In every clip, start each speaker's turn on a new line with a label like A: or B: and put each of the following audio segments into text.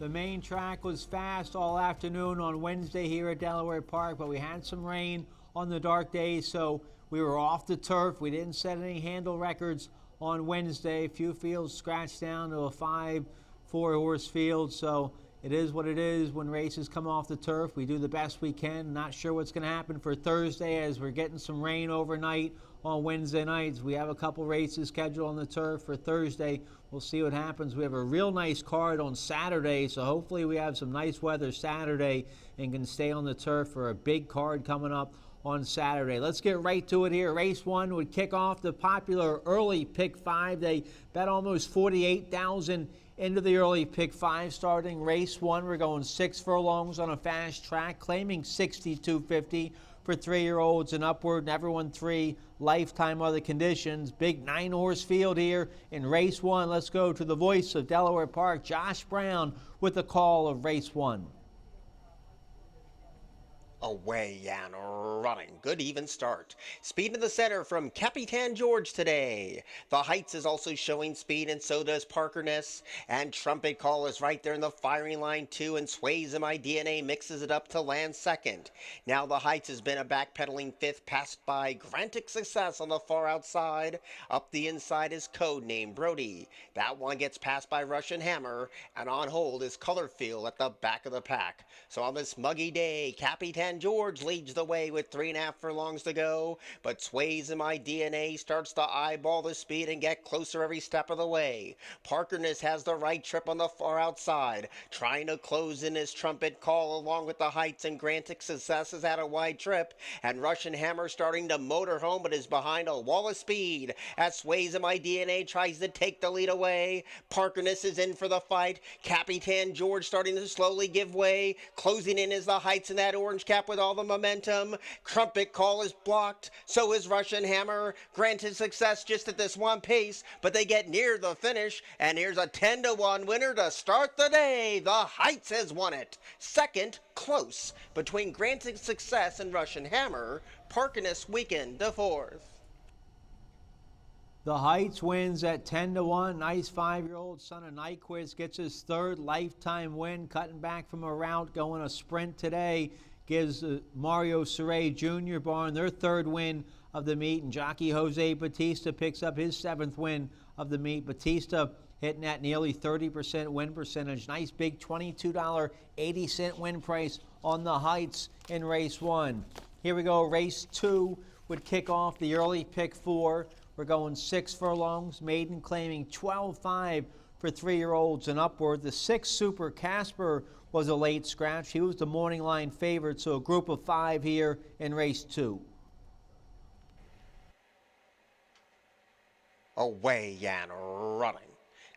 A: The main track was fast all afternoon on Wednesday here at Delaware Park, but we had some rain on the dark days, so we were off the turf. We didn't set any handle records on Wednesday. A few fields scratched down to a 5-4 horse field, so it is what it is when races come off the turf. We do the best we can. Not sure what's going to happen for Thursday as we're getting some rain overnight on Wednesday nights. We have a couple races scheduled on the turf for Thursday. We'll see what happens. We have a real nice card on Saturday, so hopefully we have some nice weather Saturday and can stay on the turf for a big card coming up on Saturday. Let's get right to it here. Race 1 would kick off the popular early pick 5. They bet almost 48,000 into the early pick 5 starting race 1. We're going 6 furlongs on a fast track, claiming 62.50 for 3-year-olds and upward, and everyone 3 lifetime other conditions. Big 9-horse field here in race 1. Let's go to the voice of Delaware Park, Josh Brown, with the call of race 1.
B: Away and running. Good even start. Speed in the center from Capitan George today. The Heights is also showing speed, and so does Parkerness. And Trumpet Call is right there in the firing line too, and Sways in My DNA mixes it up to land second. Now the Heights has been a backpedaling 5th, passed by Grantic Success on the far outside. Up the inside is Codename Brody. That one gets passed by Russian Hammer, and on hold is Colorfield at the back of the pack. So on this muggy day, Capitan George leads the way with 3.5 furlongs to go, but Sways in My DNA starts to eyeball the speed and get closer every step of the way. Parkerness has the right trip on the far outside, trying to close in his Trumpet Call along with the Heights, and Grantic Success has had a wide trip, and Russian Hammer starting to motor home but is behind a wall of speed as Sways in My DNA tries to take the lead away. Parkerness is in for the fight. Capitan George starting to slowly give way. Closing in is the Heights in that orange cap with all the momentum. Trumpet Call is blocked, so is Russian Hammer. Granted Success just at this one pace, but they get near the finish, and here's a 10-1 winner to start the day. The Heights has won it. Second, close, between Granted Success and Russian Hammer. Parkerness weakened to 4th.
A: The Heights wins at 10-1. Nice 5-year-old son of Nyquist gets his 3rd lifetime win, cutting back from a route, going a sprint today. Gives Mario Saray Jr. barn their 3rd win of the meet, and jockey Jose Batista picks up his 7th win of the meet. Batista hitting at nearly 30% win percentage. Nice big $22.80 win price on the Heights in race 1. Here we go. Race 2 would kick off the early pick 4. We're going 6 furlongs. Maiden claiming 12.5 for 3-year-olds and upward. The 6 Super Casper was a late scratch. He was the morning line favorite, so a group of 5 here in race 2.
B: Away and running.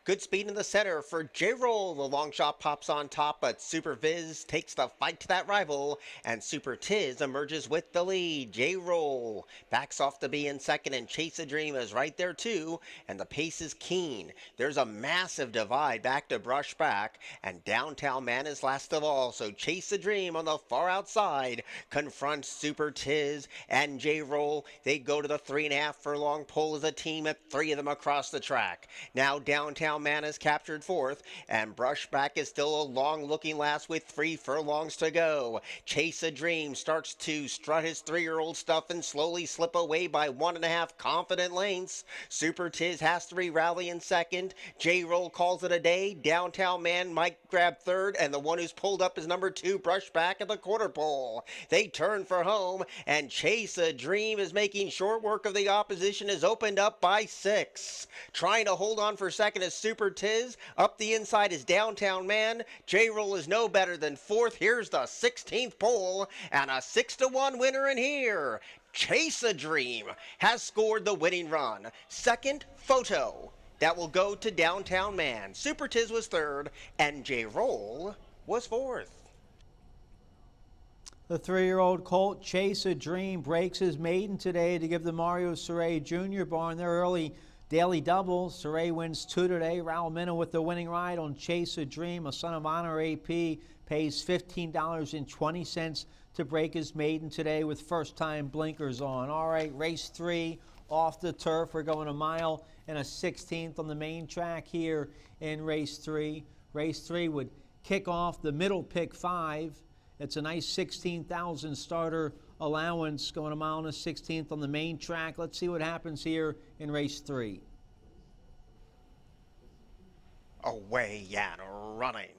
B: Good speed in the center for J-Roll. The long shot pops on top, but Super Viz takes the fight to that rival, and Super Tiz emerges with the lead. J-Roll backs off to be in second, and Chase a Dream is right there too, and the pace is keen. There's a massive divide back to Brushback, and Downtown Man is last of all, so Chase a Dream on the far outside confronts Super Tiz and J-Roll. They go to the 3.5 furlong pole as a team at 3 of them across the track. Now Downtown Man is captured 4th, and Brushback is still a long-looking last with 3 furlongs to go. Chase a Dream starts to strut his 3-year-old stuff and slowly slip away by 1.5 confident lengths. Super Tiz has to rally in second. J-Roll calls it a day. Downtown Man might grab 3rd, and the one who's pulled up is number 2, Brushback at the quarter pole. They turn for home, and Chase a Dream is making short work of the opposition, is opened up by 6. Trying to hold on for second is Super Tiz. Up the inside is Downtown Man. J-Roll is no better than 4th. Here's the 16th pole, and a 6-1 winner in here. Chase a Dream has scored the winning run. Second, Photo. That will go to Downtown Man. Super Tiz was 3rd, and J-Roll was 4th.
A: The 3-year-old colt Chase a Dream breaks his maiden today to give the Mario Saray Jr. barn their early daily double. Saray wins 2 today. Raul Mina with the winning ride on Chase a Dream. A Son of Honor AP pays $15.20 to break his maiden today with first-time blinkers on. All right, race 3 off the turf. We're going a mile and a 16th on the main track here in race 3. Race 3 would kick off the middle pick 5. It's a nice 16,000 starter allowance going a mile and a 16th on the main track. Let's see what happens here in race 3.
B: Away and running.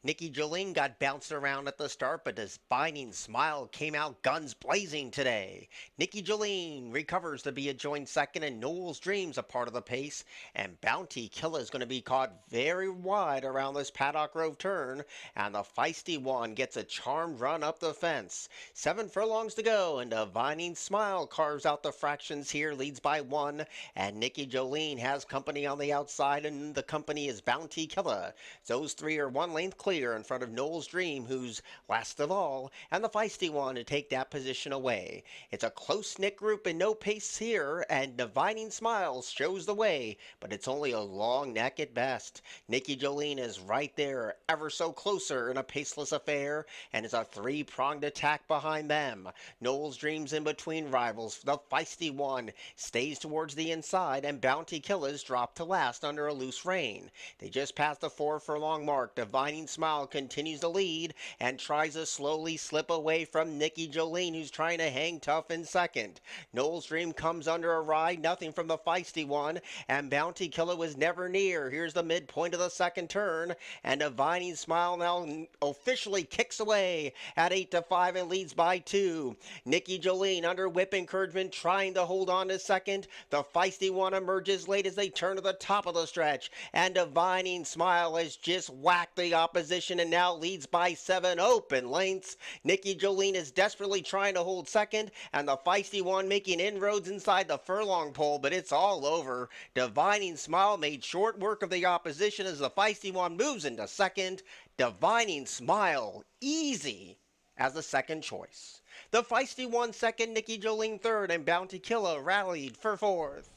B: Nikki Jolene got bounced around at the start, but Defining Smile came out guns blazing today. Nikki Jolene recovers to be a joint second, and Noel's Dream's a part of the pace. And Bounty Killer is going to be caught very wide around this Paddock Grove turn, and the Feisty One gets a charmed run up the fence. 7 furlongs to go, and Defining Smile carves out the fractions here, leads by 1, and Nikki Jolene has company on the outside, and the company is Bounty Killer. Those 3 are 1 length clear in front of Noel's Dream, who's last of all, and the Feisty One to take that position away. It's a close-knit group and no pace here, and Divining Smiles shows the way, but it's only a long neck at best. Nikki Jolene is right there, ever so closer in a paceless affair, and it's a 3-pronged attack behind them. Noel's Dream's in between rivals. The Feisty One stays towards the inside, and Bounty Killers drop to last under a loose rein. They just passed the 4-furlong mark. Divining Smile continues to lead and tries to slowly slip away from Nikki Jolene, who's trying to hang tough in second. Noel's Dream comes under a ride, nothing from the Feisty One, and Bounty Killer was never near. Here's the midpoint of the second turn, and Divining Smile now officially kicks away at 8-5 and leads by 2. Nikki Jolene under whip encouragement trying to hold on to second. The Feisty One emerges late as they turn to the top of the stretch, and Divining Smile has just whacked the opposition and now leads by 7 open lengths. Nikki Jolene is desperately trying to hold second, and the Feisty One making inroads inside the furlong pole, but it's all over. Divining Smile made short work of the opposition as the Feisty One moves into second. Divining Smile easy as the second choice. The Feisty One second, Nikki Jolene third, and Bounty Killer rallied for fourth.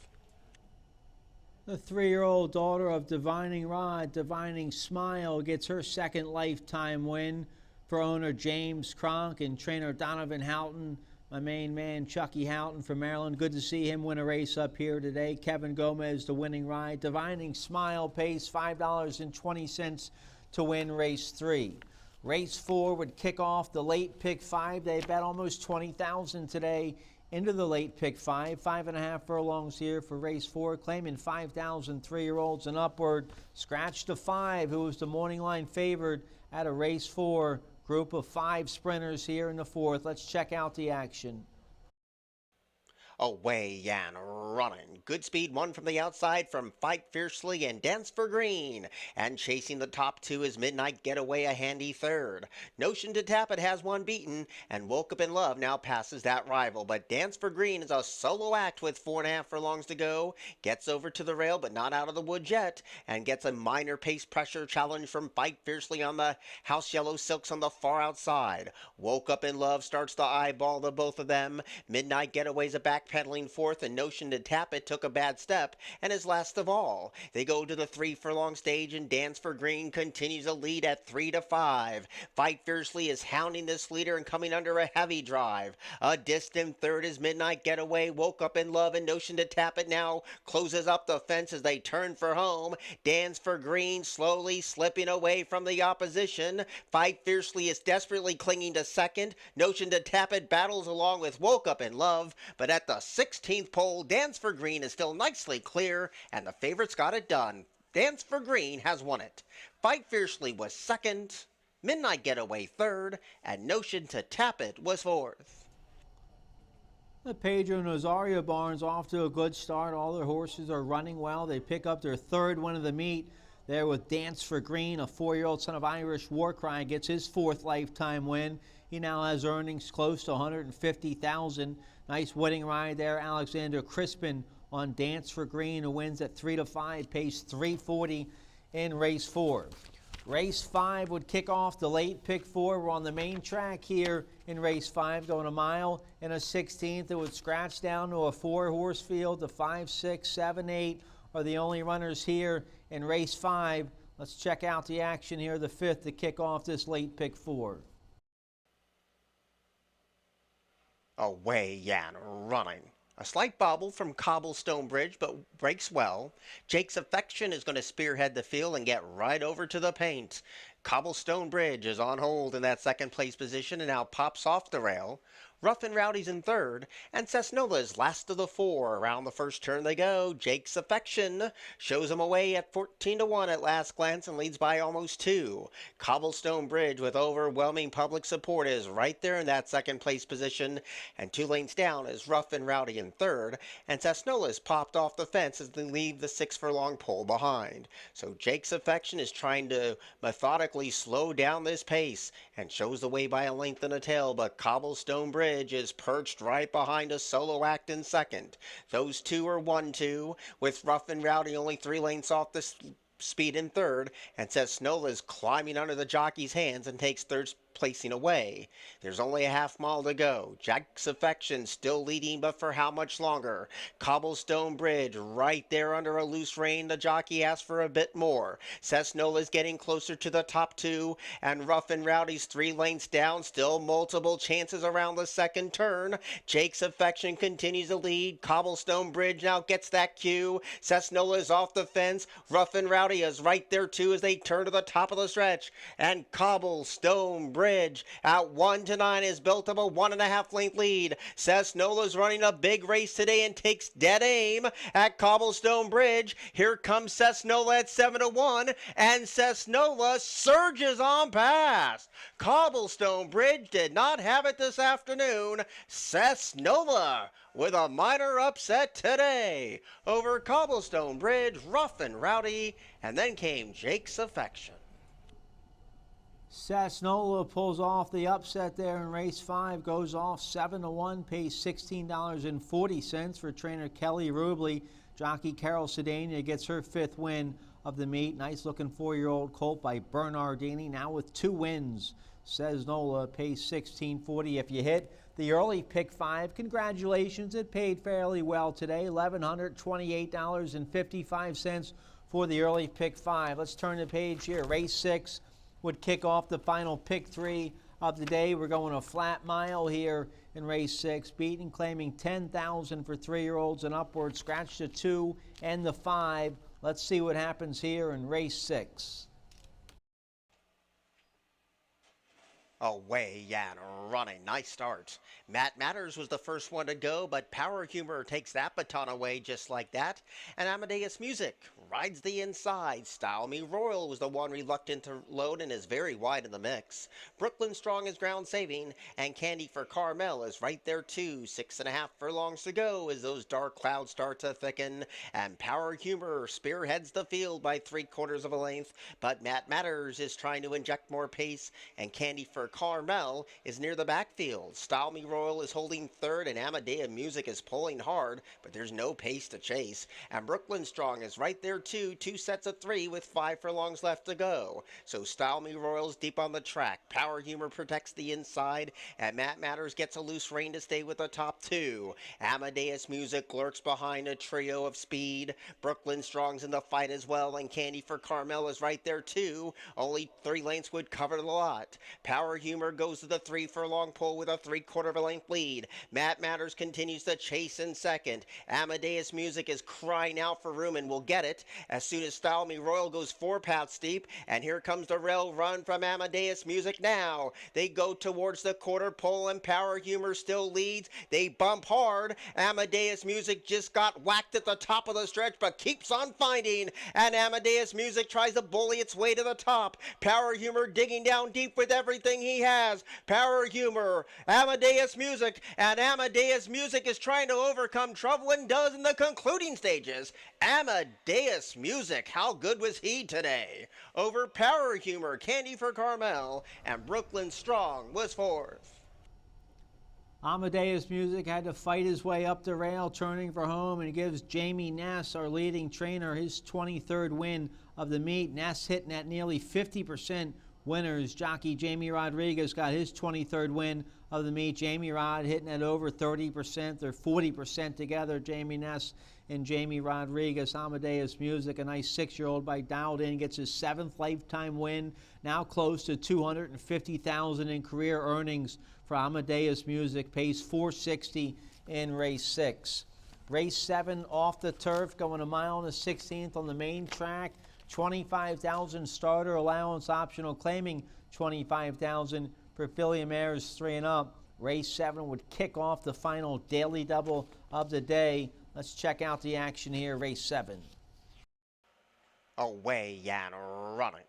A: The 3-year-old daughter of Divining Rod, Divining Smile, gets her second lifetime win for owner James Cronk and trainer Donovan Houghton. My main man, Chucky Houghton from Maryland. Good to see him win a race up here today. Kevin Gomez, the winning ride. Divining Smile pays $5.20 to win race 3. Race 4 would kick off the late pick 5. They bet almost $20,000 today into the late pick 5. 5.5 furlongs here for race 4, claiming 5,000 3-year-olds and upward. Scratch to 5, who was the morning line favored at a race 4. Group of 5 sprinters here in the 4th. Let's check out the action.
B: Away and running. Good speed, 1 from the outside from Fight Fiercely and Dance for Green. And chasing the top 2 is Midnight Getaway, a handy third. Notion to Tap It has 1 beaten, and Woke Up in Love now passes that rival. But Dance for Green is a solo act with 4.5 furlongs to go. Gets over to the rail, but not out of the woods yet, and gets a minor pace pressure challenge from Fight Fiercely on the House Yellow Silks on the far outside. Woke Up in Love starts to eyeball the both of them. Midnight Getaway's a back pedaling fourth, and Notion to Tap It took a bad step and is last of all. They go to the 3-furlong stage, and Dance for Green continues to lead at 3-5. Fight Fiercely is hounding this leader and coming under a heavy drive. A distant third is Midnight Getaway. Woke Up in Love and Notion to Tap It now closes up the fence as they turn for home. Dance for Green slowly slipping away from the opposition. Fight Fiercely is desperately clinging to second. Notion to Tap It battles along with Woke Up in Love, but at the 16th pole, Dance for Green is still nicely clear, and the favorites got it done. Dance for Green has won it. Fight Fiercely was second, Midnight Getaway third, and Notion to Tap It was fourth.
A: The Pedro Nazario barn's off to a good start. All their horses are running well. They pick up their 3rd win of the meet there with Dance for Green. A 4-year-old son of Irish Warcry gets his 4th lifetime win. He now has earnings close to $150,000. Nice winning ride there. Alexander Crispin on Dance for Green, who wins at 3-5, pays $340 in race 4. Race 5 would kick off the late pick 4. We're on the main track here in race 5, going a mile and a 16th. It would scratch down to a 4-horse field. The 5, 6, 7, 8 are the only runners here in race 5. Let's check out the action here, the 5th, to kick off this late pick 4.
B: Away and running. A slight bobble from Cobblestone Bridge, but breaks well. Jake's Affection is going to spearhead the field and get right over to the paint. Cobblestone Bridge is on hold in that second place position and now pops off the rail. Rough and Rowdy's in third, and Cessnola's last of the four. Around the first turn they go. Jake's Affection shows him away at 14-1 at last glance and leads by almost two. Cobblestone Bridge, with overwhelming public support, is right there in that second place position, and 2 lanes down is Rough and Rowdy in third, and Cessnola's popped off the fence as they leave the 6 furlong pole behind. So Jake's Affection is trying to methodically slow down this pace and shows the way by a length and a tail, but Cobblestone Bridge is perched right behind a solo act in second. Those two are 1-2, with Rough and Rowdy only 3 lengths off the speed in third, and Cessnola's climbing under the jockey's hands and takes third placing away. There's only a half mile to go. Jake's Affection still leading, but for how much longer? Cobblestone Bridge right there under a loose rein. The jockey asks for a bit more. Cessnola's getting closer to the top two, and Rough and Rowdy's 3 lengths down. Still multiple chances around the second turn. Jake's Affection continues to lead. Cobblestone Bridge now gets that cue. Cessnola's off the fence. Rough and Rowdy is right there too as they turn to the top of the stretch, and Cobblestone Bridge at 1-9 is built up a 1.5 length lead. Cessnola's running a big race today and takes dead aim at Cobblestone Bridge. Here comes Cessnola at 7-1, and Cessnola surges on past. Cobblestone Bridge did not have it this afternoon. Cessnola with a minor upset today over Cobblestone Bridge, Rough and Rowdy, and then came Jake's Affection.
A: Cessnola pulls off the upset there in race 5, goes off 7-1, pays $16.40 for trainer Kelly Rubley. Jockey Carol Sedania gets her 5th win of the meet. Nice looking 4-year-old colt by Bernardini, now with 2 wins. Cessnola pays $16.40. If you hit the early pick 5, congratulations, it paid fairly well today, $1,128.55 for the early pick 5. Let's turn the page here. Race 6 would kick off the final pick 3 of the day. We're going a flat mile here in race 6. Beaten claiming $10,000 for 3-year-olds and upward. Scratch the 2 and the 5. Let's see what happens here in race 6.
B: Away and running. Nice start. Matt Matters was the first one to go, but Power Humor takes that baton away just like that. And Amadeus Music rides the inside. Style Me Royal was the one reluctant to load and is very wide in the mix. Brooklyn Strong is ground saving, and Candy for Carmel is right there too. 6.5 furlongs to go as those dark clouds start to thicken, and Power Humor spearheads the field by 3/4 of a length, but Matt Matters is trying to inject more pace, and Candy for Carmel is near the backfield. Style Me Royal is holding third, and Amadeus Music is pulling hard, but there's no pace to chase, and Brooklyn Strong is right there too. 2 sets of 3 with 5 furlongs left to go. So Style Me Royal's deep on the track. Power Humor protects the inside, and Matt Matters gets a loose rein to stay with the top 2. Amadeus Music lurks behind a trio of speed. Brooklyn Strong's in the fight as well, and Candy for Carmel is right there too. Only 3 lengths would cover the lot. Power Humor goes to the 3 furlong pole with a 3/4 of a length lead. Matt Matters continues to chase in second. Amadeus Music is crying out for room and will get it as soon as Style Me Royal goes 4 paths steep, and here comes the rail run from Amadeus Music now. They go towards the quarter pole, and Power Humor still leads. They bump hard. Amadeus Music just got whacked at the top of the stretch, but keeps on finding, and Amadeus Music tries to bully its way to the top. Power Humor digging down deep with everything he has. Power Humor, Amadeus Music, and Amadeus Music is trying to overcome trouble and does in the concluding stages. Amadeus Music, how good was he today? Over Power Humor, Candy for Carmel, and Brooklyn Strong was 4th.
A: Amadeus Music had to fight his way up the rail, turning for home, and he gives Jamie Ness, our leading trainer, his 23rd win of the meet. Ness hitting at nearly 50% winners. Jockey Jamie Rodriguez got his 23rd win of the meet. Jamie Rod hitting at over 30%. They're 40% together, Jamie Ness and Jamie Rodriguez. Amadeus Music, a nice 6-year-old by Dialed In, gets his 7th lifetime win. Now close to $250,000 in career earnings for Amadeus Music. Pays $460 in race 6. Race 7 off the turf, going a mile and a 16th on the main track. $25,000 starter allowance, optional claiming $25,000 for filly and mares 3 and up. Race 7 would kick off the final daily double of the day. Let's check out the action here, race 7.
B: Away and running.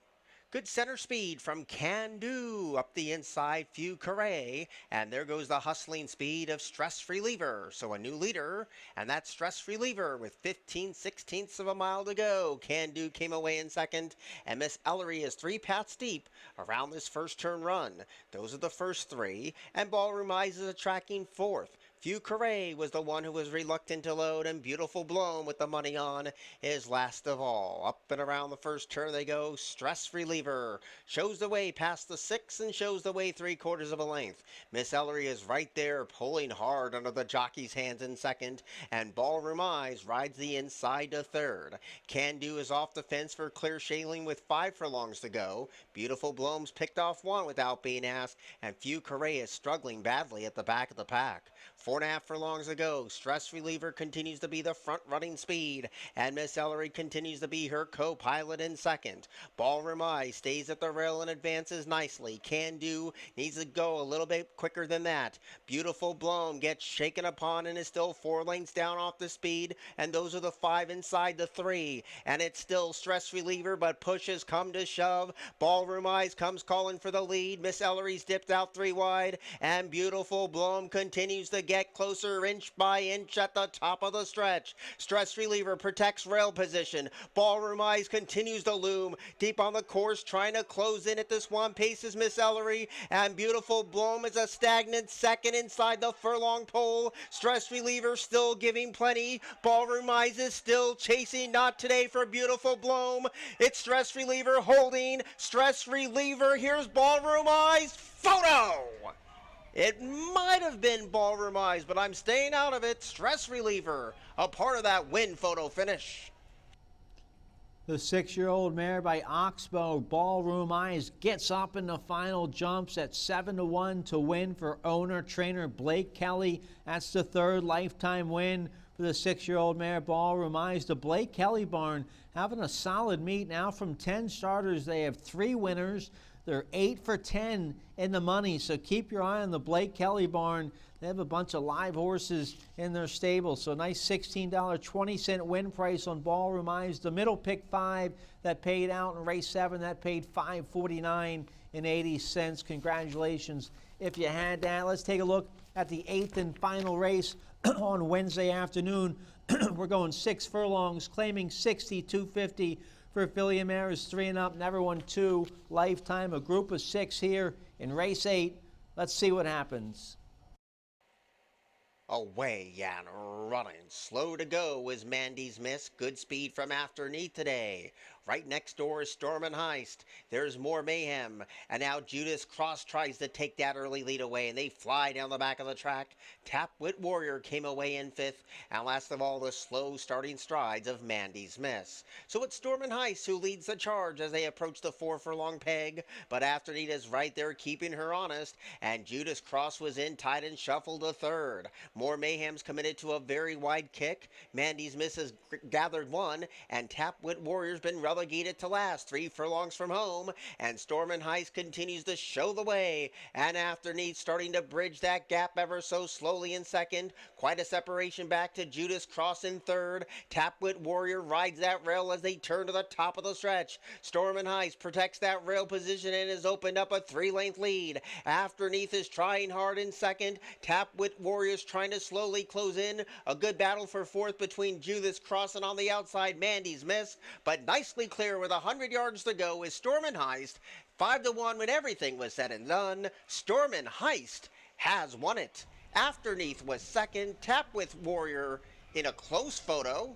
B: Good center speed from Can Do. Up the inside, Few Carre. And there goes the hustling speed of Stress Reliever. So a new leader, and that's Stress Reliever with 15/16 of a mile to go. Can Do came away in second, and Miss Ellery is 3 paths deep around this first turn run. Those are the first 3, and Ballroom Eyes is a tracking 4th. Few Carre was the one who was reluctant to load, and Beautiful Bloom with the money on is last of all. Up and around the first turn they go. Stress Reliever shows the way past the 6 and shows the way 3/4 of a length. Miss Ellery is right there pulling hard under the jockey's hands in second, and Ballroom Eyes rides the inside to third. Can Do is off the fence for clear sailing with 5 furlongs to go. Beautiful Bloom's picked off 1 without being asked, and Few Carre is struggling badly at the back of the pack. 4.5 furlongs to go. Stress Reliever continues to be the front-running speed, and Miss Ellery continues to be her co-pilot in second. Ballroom Eye stays at the rail and advances nicely. Can Do needs to go a little bit quicker than that. Beautiful Bloom gets shaken upon and is still 4 lengths down off the speed, and those are the 5 inside the 3. And it's still Stress Reliever, but pushes come to shove. Ballroom Eyes comes calling for the lead. Miss Ellery's dipped out 3 wide, and Beautiful Bloom continues to get closer inch by inch at the top of the stretch. Stress Reliever protects rail position. Ballroom Eyes continues to loom deep on the course, trying to close in at this one pace is Miss Ellery, and Beautiful Bloom is a stagnant second inside the furlong pole. Stress Reliever still giving plenty. Ballroom Eyes is still chasing, not today for Beautiful Bloom. It's Stress Reliever holding. Stress Reliever, here's Ballroom Eyes. Photo! It might have been Ballroom Eyes, but I'm staying out of it. Stress Reliever, a part of that win photo finish.
A: The 6-year-old mare by Oxbow, Ballroom Eyes, gets up in the final jumps at 7-1 to win for owner-trainer Blake Kelly. That's the 3rd lifetime win for the 6-year-old mare Ballroom Eyes. The Blake Kelly barn having a solid meet now. From 10 starters, they have 3 winners. They're 8 for 10 in the money, so keep your eye on the Blake Kelly barn. They have a bunch of live horses in their stable, so nice $16.20 win price on Ballroom Eyes. The middle pick 5 that paid out in race 7, that paid $5.4980. Congratulations if you had that. Let's take a look at the 8th and final race on Wednesday afternoon. We're going 6 furlongs, claiming $62.50 for filly and mares 3 and up. Never won 2 lifetime. A group of 6 here in race 8. Let's see what happens.
B: Away and running. Slow to go is Mandy's Miss. Good speed from Afterneath today. Right next door is Storm and Heist. There's more mayhem. And now Judas Cross tries to take that early lead away, and they fly down the back of the track. Tapwit Warrior came away in 5th. And last of all, the slow starting strides of Mandy's Miss. So it's Storm and Heist who leads the charge as they approach the 4 furlong peg. But Afterneath is right there keeping her honest. And Judas Cross was in tight and shuffled to 3rd. More Mayhem's committed to a very wide kick. Mandy's Miss has gathered 1, and Tapwit Warrior's been relegated to last, 3 furlongs from home, and Storm and Heist continues to show the way, and Afterneath starting to bridge that gap ever so slowly in 2nd. Quite a separation back to Judas Cross in 3rd. Tapwit Warrior rides that rail as they turn to the top of the stretch. Storm and Heist protects that rail position and has opened up a 3-length lead. Afterneath is trying hard in 2nd. Tapwit Warrior's trying to slowly close in. A good battle for 4th between Judas Cross and on the outside Mandy's Miss, but nicely clear with 100 yards to go is Storm and Heist. 5-1 when everything was said and done. Storm and Heist has won it. Afterneath was 2nd. Tapwit Warrior in a close photo,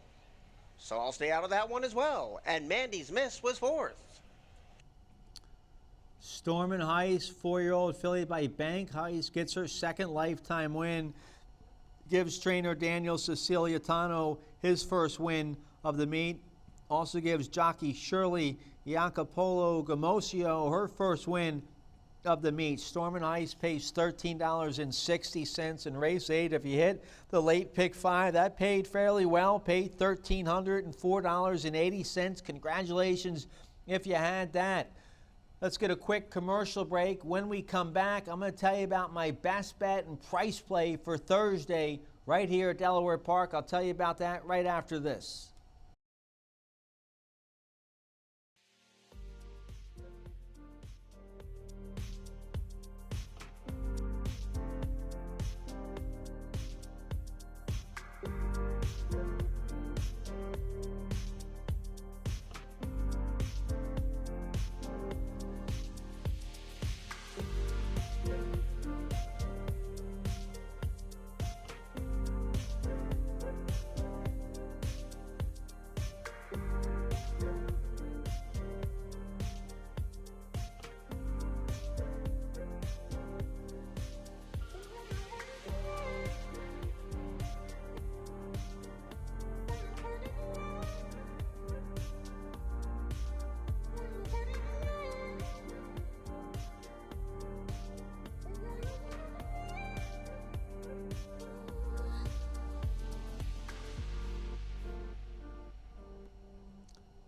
B: so I'll stay out of that one as well. And Mandy's Miss was 4th.
A: Storm and Heist, 4-year-old filly by Bank. Heist gets her 2nd lifetime win. Gives trainer Daniel Siciliano his 1st win of the meet. Also gives jockey Shirley Jacopolo Gamosio her 1st win of the meet. Storm and Ice pays $13.60 in race 8. If you hit the late pick 5, that paid fairly well, paid $1,304.80. Congratulations if you had that. Let's get a quick commercial break. When we come back, I'm going to tell you about my best bet and price play for Thursday right here at Delaware Park. I'll tell you about that right after this.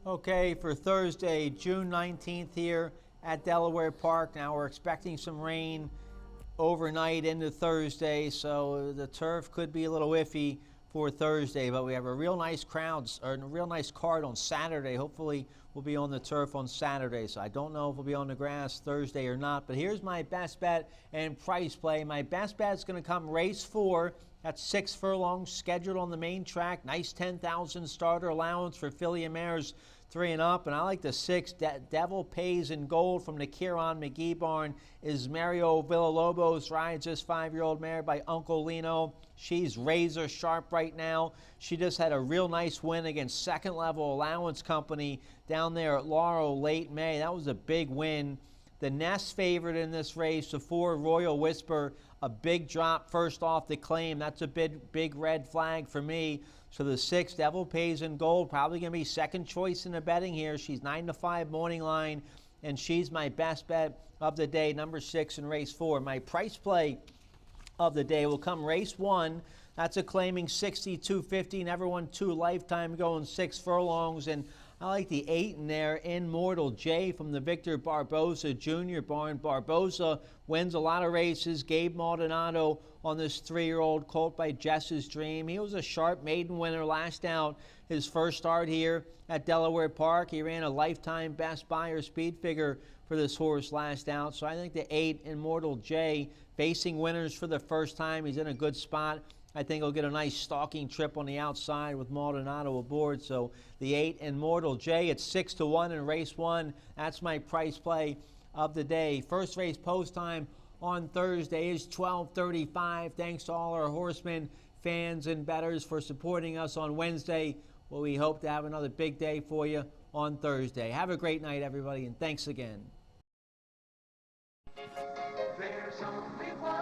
A: Okay, for Thursday, June 19th here at Delaware Park. Now we're expecting some rain overnight into Thursday, so the turf could be a little iffy for Thursday, but we have a real nice card on Saturday. Hopefully we'll be on the turf on Saturday, so I don't know if we'll be on the grass Thursday or not, but here's my best bet and price play. My best bet is going to come race 4. That's 6 furlongs scheduled on the main track. Nice 10,000 starter allowance for filly and mares 3 and up. And I like the 6, Devil Pays in Gold from the Kieran McGee barn. Is Mario Villalobos, rides this 5-year-old mare by Uncle Lino. She's razor sharp right now. She just had a real nice win against Second Level Allowance Company down there at Laurel late May. That was a big win. The Nest favorite in this race, the 4 Royal Whisper, a big drop first off the claim. That's a big red flag for me. So the 6, Devil Pays in Gold, probably going to be second choice in the betting here. She's 9-5 morning line, and she's my best bet of the day, number 6 in race 4. My price play of the day will come race 1. That's a claiming 62.50. Never won 2 lifetime, going 6 furlongs, and I like the 8 in there, Immortal J from the Victor Barboza Jr. barn. Barboza wins a lot of races. Gabe Maldonado on this 3-year-old colt by Jess's Dream. He was a sharp maiden winner last out. His first start here at Delaware Park. He ran a lifetime best buyer speed figure for this horse last out. So I think the 8, Immortal J, facing winners for the first time. He's in a good spot. I think he'll get a nice stalking trip on the outside with Maldonado aboard. So the 8, Immortal J, it's 6-1 in race 1. That's my price play of the day. First race post time on Thursday is 12:35. Thanks to all our horsemen, fans, and bettors for supporting us on Wednesday. Well, we hope to have another big day for you on Thursday. Have a great night, everybody, and thanks again.
C: There's only one